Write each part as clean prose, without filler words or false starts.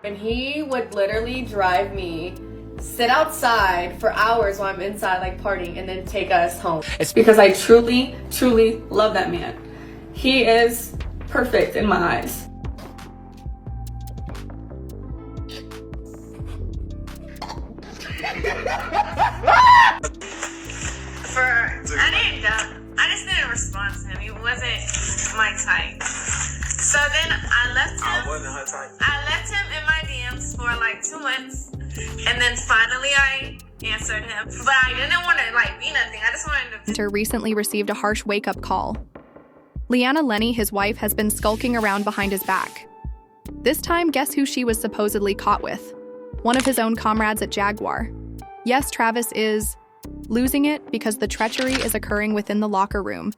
And he would literally drive me, sit outside for hours while I'm inside like partying, and then take us home. It's because I truly, truly love that man. He is perfect in my eyes. I just didn't respond to him. He wasn't my type. So then I left him. I wasn't her type. I left him in my DMs for like 2 months, and then finally I answered him. But I didn't want to like be nothing. I just wanted to. Recently received a harsh wake-up call. Leanna Lenny, his wife, has been skulking around behind his back. This time, guess who she was supposedly caught with? One of his own comrades at Jaguar. Yes, Travis is losing it because the treachery is occurring within the locker room.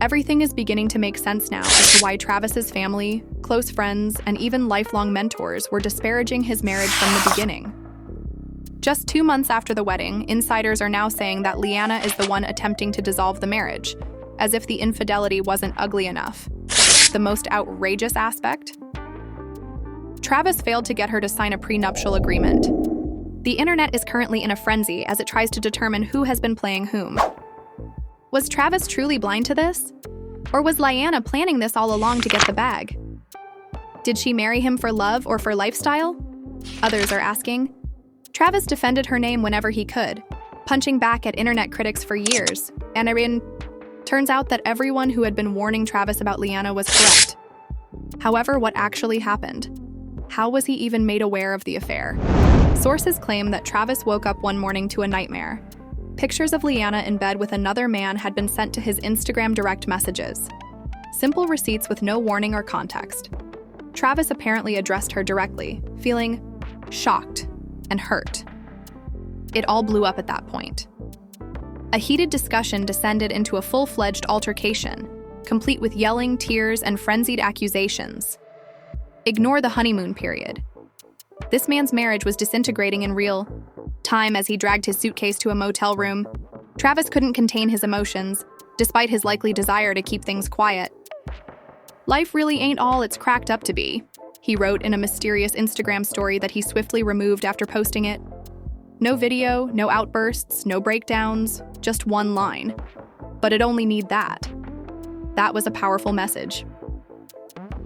Everything is beginning to make sense now as to why Travis's family, close friends, and even lifelong mentors were disparaging his marriage from the beginning. Just 2 months after the wedding, insiders are now saying that Leanna is the one attempting to dissolve the marriage, as if the infidelity wasn't ugly enough. The most outrageous aspect? Travis failed to get her to sign a prenuptial agreement. The internet is currently in a frenzy as it tries to determine who has been playing whom. Was Travis truly blind to this? Or was Leanna planning this all along to get the bag? Did she marry him for love or for lifestyle? Others are asking. Travis defended her name whenever he could, punching back at internet critics for years, and turns out that everyone who had been warning Travis about Leanna was correct. However, what actually happened? How was he even made aware of the affair? Sources claim that Travis woke up one morning to a nightmare. Pictures of Leanna in bed with another man had been sent to his Instagram direct messages. Simple receipts with no warning or context. Travis apparently addressed her directly, feeling shocked and hurt. It all blew up at that point. A heated discussion descended into a full-fledged altercation, complete with yelling, tears, and frenzied accusations. Ignore the honeymoon period. This man's marriage was disintegrating in real time as he dragged his suitcase to a motel room. Travis couldn't contain his emotions, despite his likely desire to keep things quiet. "Life really ain't all it's cracked up to be," he wrote in a mysterious Instagram story that he swiftly removed after posting it. No video, no outbursts, no breakdowns, just one line. But it only need that. That was a powerful message.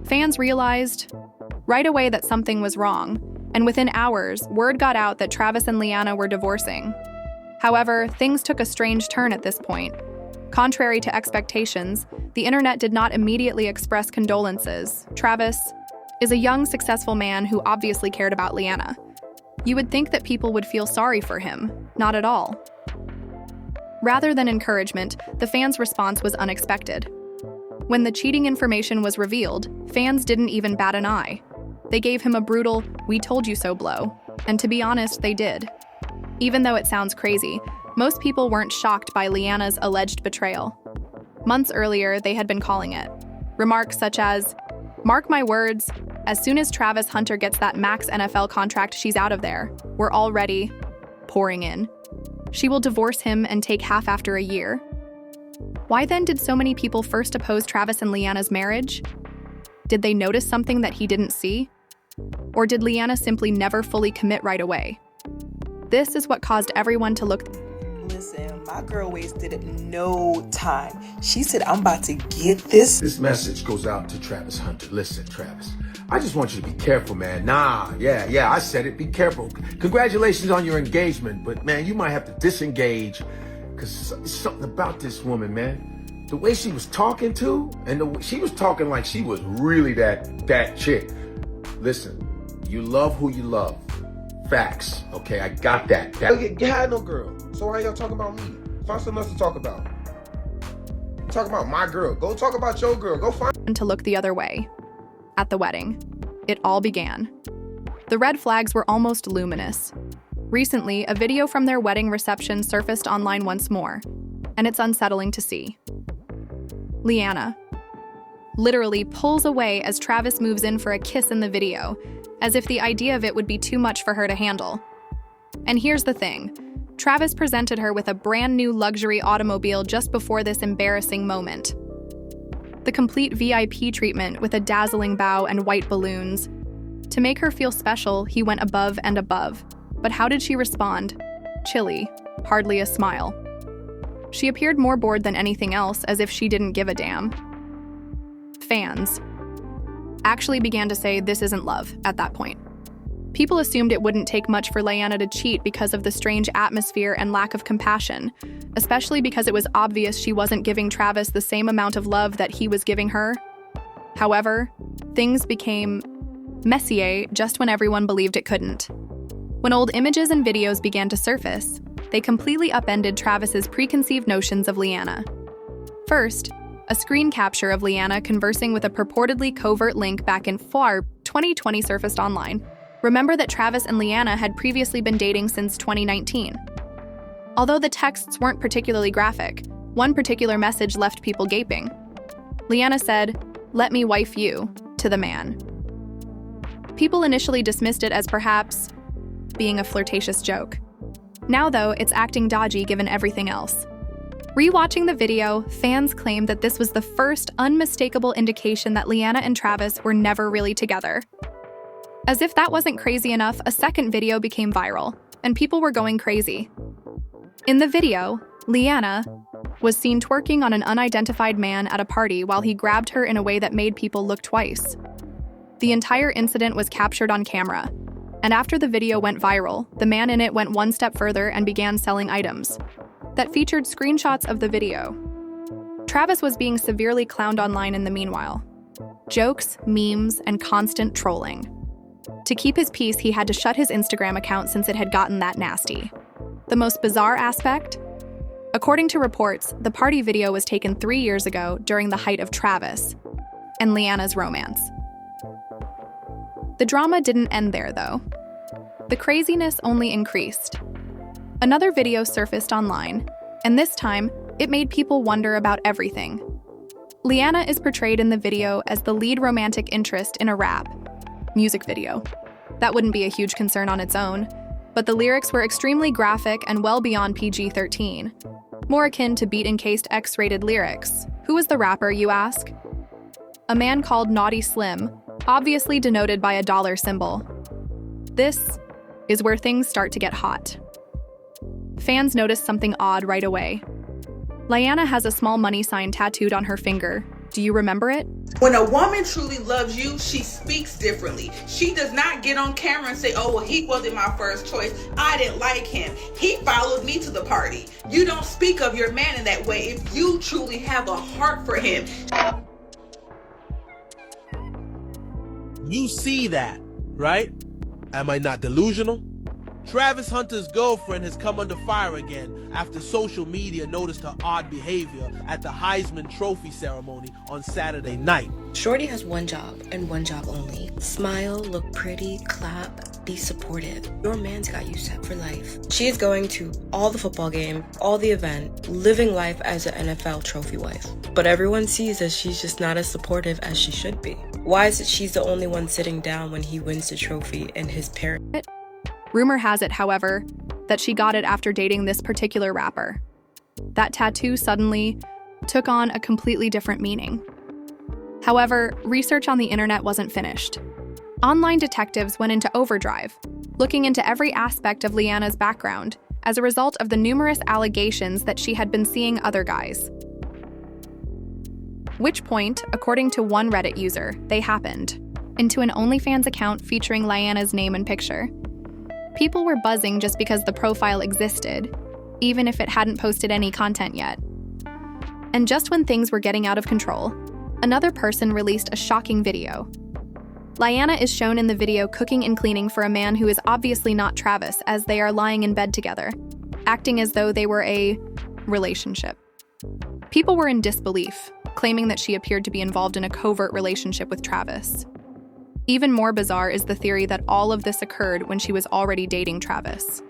Fans realized right away that something was wrong, and within hours, word got out that Travis and Leanna were divorcing. However, things took a strange turn at this point. Contrary to expectations, the internet did not immediately express condolences. Travis is a young, successful man who obviously cared about Leanna. You would think that people would feel sorry for him. Not at all. Rather than encouragement, the fans' response was unexpected. When the cheating information was revealed, fans didn't even bat an eye. They gave him a brutal, "we told you so" blow. And to be honest, they did. Even though it sounds crazy, most people weren't shocked by Leanna's alleged betrayal. Months earlier, they had been calling it. Remarks such as, "Mark my words, as soon as Travis Hunter gets that max NFL contract, she's out of there. We're already pouring in. She will divorce him and take half after a year." Why then did so many people first oppose Travis and Leanna's marriage? Did they notice something that he didn't see? Or did Leanna simply never fully commit right away? This is what caused everyone to look. Listen, my girl wasted no time. She said, "I'm about to get this." This message goes out to Travis Hunter. Listen, Travis, I just want you to be careful, man. Yeah, I said it. Be careful. Congratulations on your engagement, but man, you might have to disengage because there's something about this woman, man. The way she was talking to, and she was talking like she was really that chick. Listen, you love who you love. Facts, okay? I got that. You had no girl, so why y'all talking about me? Find something else to talk about. Talk about my girl. Go talk about your girl. Go find. To look the other way. At the wedding, it all began. The red flags were almost luminous. Recently, a video from their wedding reception surfaced online once more, and it's unsettling to see. Leanna literally pulls away as Travis moves in for a kiss in the video, as if the idea of it would be too much for her to handle. And here's the thing. Travis presented her with a brand new luxury automobile just before this embarrassing moment. The complete VIP treatment with a dazzling bow and white balloons. To make her feel special, he went above and above. But how did she respond? Chilly, hardly a smile. She appeared more bored than anything else, as if she didn't give a damn. Fans actually began to say this isn't love at that point. People assumed it wouldn't take much for Liana to cheat because of the strange atmosphere and lack of compassion, especially because it was obvious she wasn't giving Travis the same amount of love that he was giving her. However, things became messier just when everyone believed it couldn't. When old images and videos began to surface, they completely upended Travis's preconceived notions of Liana. First, a screen capture of Liana conversing with a purportedly covert link back in February 2020 surfaced online. Remember that Travis and Liana had previously been dating since 2019. Although the texts weren't particularly graphic, one particular message left people gaping. Liana said, "Let me wife you," to the man. People initially dismissed it as perhaps being a flirtatious joke. Now, though, it's acting dodgy given everything else. Rewatching the video, fans claimed that this was the first unmistakable indication that Liana and Travis were never really together. As if that wasn't crazy enough, a second video became viral, and people were going crazy. In the video, Liana was seen twerking on an unidentified man at a party while he grabbed her in a way that made people look twice. The entire incident was captured on camera, and after the video went viral, the man in it went one step further and began selling items that featured screenshots of the video. Travis was being severely clowned online in the meanwhile. Jokes, memes, and constant trolling. To keep his peace, he had to shut his Instagram account since it had gotten that nasty. The most bizarre aspect? According to reports, the party video was taken 3 years ago during the height of Travis and Liana's romance. The drama didn't end there, though. The craziness only increased. Another video surfaced online, and this time, it made people wonder about everything. Liana is portrayed in the video as the lead romantic interest in a rap music video. That wouldn't be a huge concern on its own, but the lyrics were extremely graphic and well beyond PG-13, more akin to beat-encased X-rated lyrics. Who is the rapper, you ask? A man called Naughty Slim, obviously denoted by a dollar symbol. This is where things start to get hot. Fans noticed something odd right away. Liana has a small money sign tattooed on her finger. Do you remember it? When a woman truly loves you, she speaks differently. She does not get on camera and say, "Oh, well, he wasn't my first choice. I didn't like him. He followed me to the party." You don't speak of your man in that way if you truly have a heart for him. You see that, right? Am I not delusional? Travis Hunter's girlfriend has come under fire again after social media noticed her odd behavior at the Heisman Trophy ceremony on Saturday night. Shorty has one job and one job only. Smile, look pretty, clap, be supportive. Your man's got you set for life. She is going to all the football game, all the event, living life as an NFL trophy wife. But everyone sees that she's just not as supportive as she should be. Why is it she's the only one sitting down when he wins the trophy and his parents? Rumor has it, however, that she got it after dating this particular rapper. That tattoo suddenly took on a completely different meaning. However, research on the internet wasn't finished. Online detectives went into overdrive, looking into every aspect of Liana's background as a result of the numerous allegations that she had been seeing other guys. Which point, according to one Reddit user, they happened into an OnlyFans account featuring Liana's name and picture. People were buzzing just because the profile existed, even if it hadn't posted any content yet. And just when things were getting out of control, another person released a shocking video. Liana is shown in the video cooking and cleaning for a man who is obviously not Travis, as they are lying in bed together, acting as though they were a relationship. People were in disbelief, claiming that she appeared to be involved in a covert relationship with Travis. Even more bizarre is the theory that all of this occurred when she was already dating Travis.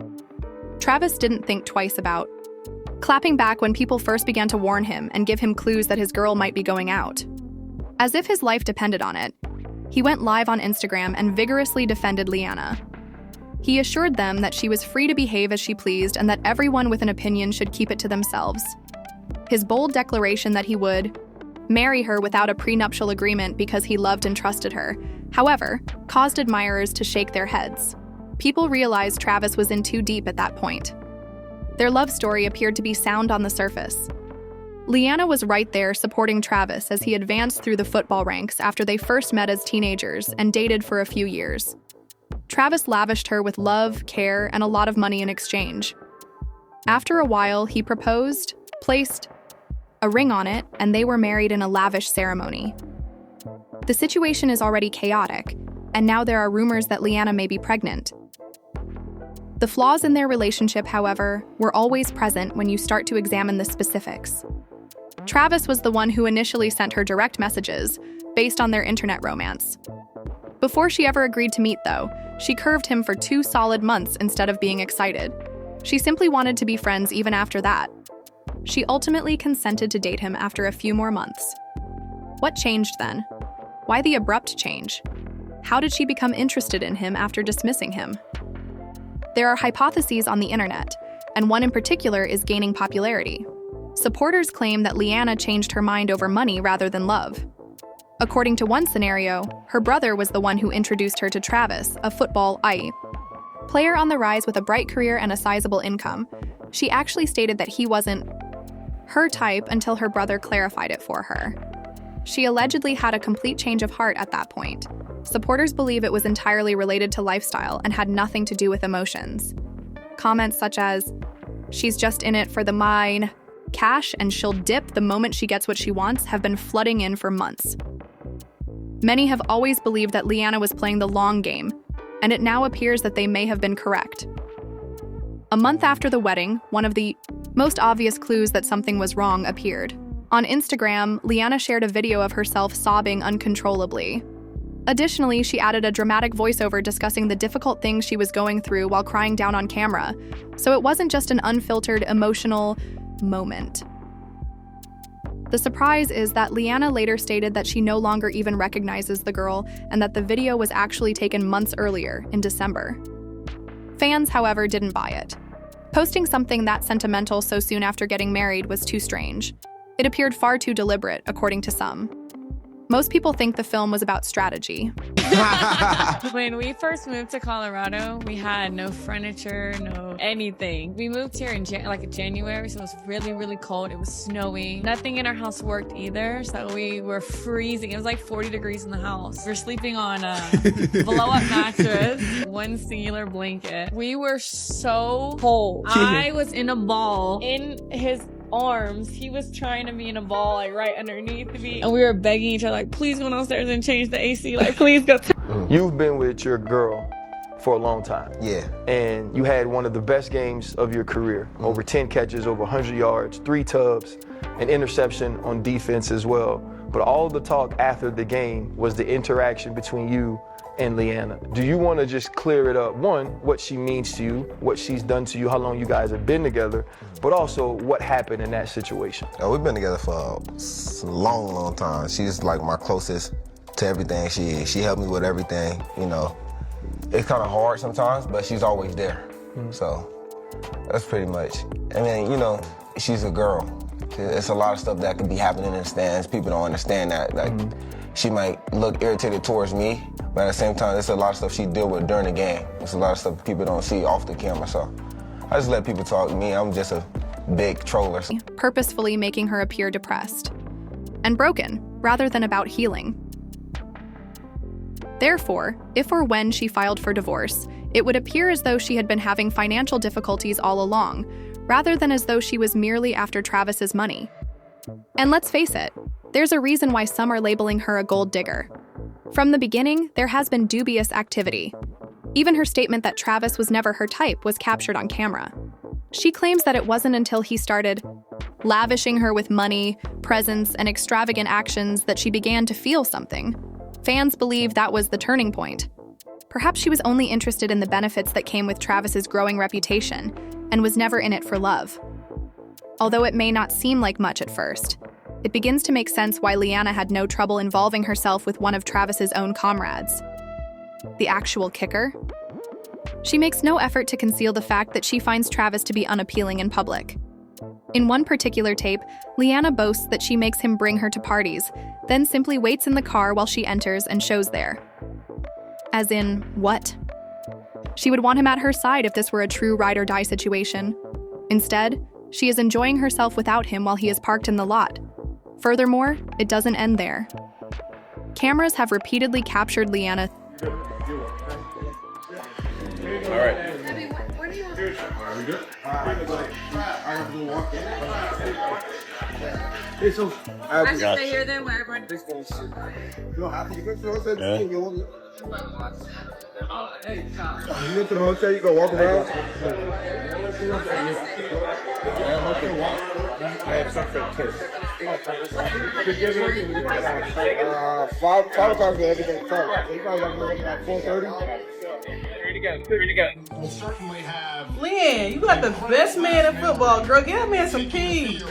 Travis didn't think twice about clapping back when people first began to warn him and give him clues that his girl might be going out. As if his life depended on it, he went live on Instagram and vigorously defended Liana. He assured them that she was free to behave as she pleased and that everyone with an opinion should keep it to themselves. His bold declaration that he would marry her without a prenuptial agreement because he loved and trusted her, however, caused admirers to shake their heads. People realized Travis was in too deep at that point. Their love story appeared to be sound on the surface. Leanna was right there supporting Travis as he advanced through the football ranks after they first met as teenagers and dated for a few years. Travis lavished her with love, care, and a lot of money in exchange. After a while, he proposed, placed a ring on it, and they were married in a lavish ceremony. The situation is already chaotic, and now there are rumors that Leanna may be pregnant. The flaws in their relationship, however, were always present when you start to examine the specifics. Travis was the one who initially sent her direct messages, based on their internet romance. Before she ever agreed to meet, though, she curved him for 2 solid months instead of being excited. She simply wanted to be friends even after that. She ultimately consented to date him after a few more months. What changed then? Why the abrupt change? How did she become interested in him after dismissing him? There are hypotheses on the internet, and one in particular is gaining popularity. Supporters claim that Leanna changed her mind over money rather than love. According to one scenario, her brother was the one who introduced her to Travis, a football player on the rise with a bright career and a sizable income. She actually stated that he wasn't her type until her brother clarified it for her. She allegedly had a complete change of heart at that point. Supporters believe it was entirely related to lifestyle and had nothing to do with emotions. Comments such as, "She's just in it for the mine, cash, and she'll dip the moment she gets what she wants," have been flooding in for months. Many have always believed that Leanna was playing the long game, and it now appears that they may have been correct. A month after the wedding, one of the most obvious clues that something was wrong appeared. On Instagram, Leanna shared a video of herself sobbing uncontrollably. Additionally, she added a dramatic voiceover discussing the difficult things she was going through while crying down on camera, so it wasn't just an unfiltered, emotional moment. The surprise is that Leanna later stated that she no longer even recognizes the girl and that the video was actually taken months earlier, in December. Fans, however, didn't buy it. Posting something that sentimental so soon after getting married was too strange. It appeared far too deliberate, according to some. Most people think the film was about strategy. When we first moved to Colorado, we had no furniture, no anything. We moved here in January, so it was really, really cold. It was snowing. Nothing in our house worked either, so we were freezing. It was like 40 degrees in the house. We're sleeping on a blow-up mattress, one singular blanket. We were so cold. I was in a ball in his arms. He was trying to be in a ball like right underneath me, and we were begging each other like, please go downstairs and change the AC, like please go. You've been with your girl for a long time. Yeah. And you had one of the best games of your career. Over 10 catches, over 100 yards, 3 tubs, an interception on defense as well. But all the talk after the game was the interaction between you and Leanna. Do you want to just clear it up? One, what she means to you, what she's done to you, how long you guys have been together, but also what happened in that situation. Oh, we've been together for a long, long time. She's like my closest to everything she is. She helped me with everything, you know. It's kind of hard sometimes, but she's always there. So that's pretty much. And then, you know, she's a girl. It's a lot of stuff that could be happening in the stands. People don't understand that. Like, she might look irritated towards me, but at the same time, there's a lot of stuff she deal with during the game. There's a lot of stuff people don't see off the camera, so I just let people talk to me. I'm just a big troller. Purposefully making her appear depressed and broken, rather than about healing. Therefore, if or when she filed for divorce, it would appear as though she had been having financial difficulties all along, rather than as though she was merely after Travis's money. And let's face it, there's a reason why some are labeling her a gold digger. From the beginning, there has been dubious activity. Even her statement that Travis was never her type was captured on camera. She claims that it wasn't until he started lavishing her with money, presents, and extravagant actions that she began to feel something. Fans believe that was the turning point. Perhaps she was only interested in the benefits that came with Travis's growing reputation and was never in it for love. Although it may not seem like much at first, it begins to make sense why Leanna had no trouble involving herself with one of Travis's own comrades. The actual kicker? She makes no effort to conceal the fact that she finds Travis to be unappealing in public. In one particular tape, Leanna boasts that she makes him bring her to parties, then simply waits in the car while she enters and shows there. As in, what? She would want him at her side if this were a true ride-or-die situation. Instead, she is enjoying herself without him while he is parked in the lot. Furthermore, it doesn't end there. Cameras have repeatedly captured Leanna. All right. We good? I should stay here then where everyone. You get to the hotel, you go walk around. I have something to kiss. 5 o'clock for everything. You probably like at 4:30. We'll certainly have. Lynn, you got the best man in football, girl. Give that man some peace.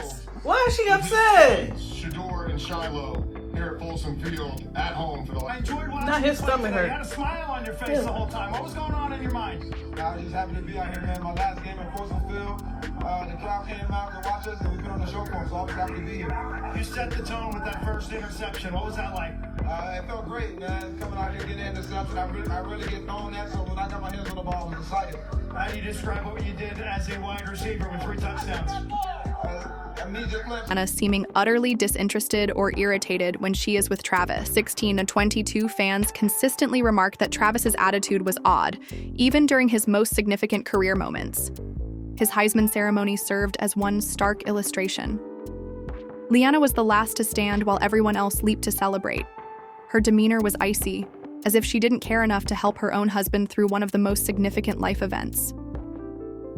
Why is she upset? Shador and Shiloh here at Folsom Field at home for the last. Not his stomach hurt. You had a smile on your face the whole time. What was going on in your mind? I was just happy to be out here, man. My last game at Folsom Field. The crowd came out to watch us, and we put on the show for them, so I was happy to be here. You set the tone with that first interception. What was that like? It felt great, man. Coming out here getting an interception, I really get thrown at, so when I got my hands on the ball, I was excited. How do you describe what you did as a wide receiver with 3 touchdowns? Anna seeming utterly disinterested or irritated when she is with Travis. 16 to 22 fans consistently remark that Travis's attitude was odd, even during his most significant career moments. His Heisman ceremony served as one stark illustration. Leanna was the last to stand while everyone else leaped to celebrate. Her demeanor was icy, as if she didn't care enough to help her own husband through one of the most significant life events.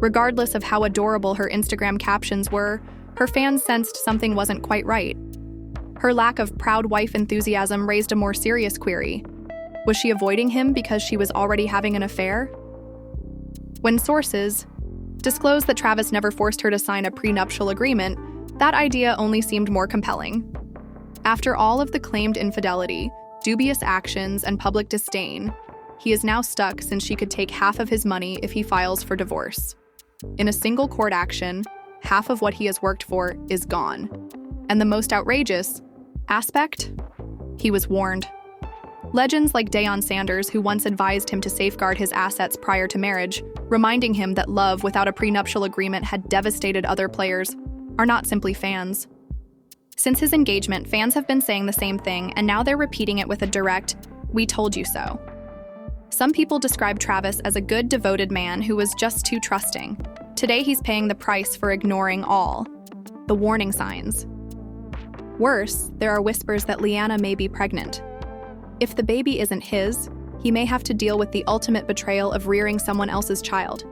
Regardless of how adorable her Instagram captions were, her fans sensed something wasn't quite right. Her lack of proud wife enthusiasm raised a more serious query. Was she avoiding him because she was already having an affair? When sources disclosed that Travis never forced her to sign a prenuptial agreement, that idea only seemed more compelling. After all of the claimed infidelity, dubious actions, and public disdain, he is now stuck since she could take half of his money if he files for divorce. In a single court action, half of what he has worked for is gone. And the most outrageous aspect? He was warned. Legends like Deion Sanders, who once advised him to safeguard his assets prior to marriage, reminding him that love without a prenuptial agreement had devastated other players, are not simply fans. Since his engagement, fans have been saying the same thing, and now they're repeating it with a direct, "We told you so." Some people describe Travis as a good, devoted man who was just too trusting. Today he's paying the price for ignoring all the warning signs. Worse, there are whispers that Leanna may be pregnant. If the baby isn't his, he may have to deal with the ultimate betrayal of rearing someone else's child.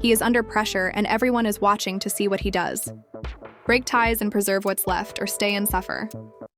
He is under pressure, and everyone is watching to see what he does. Break ties and preserve what's left, or stay and suffer.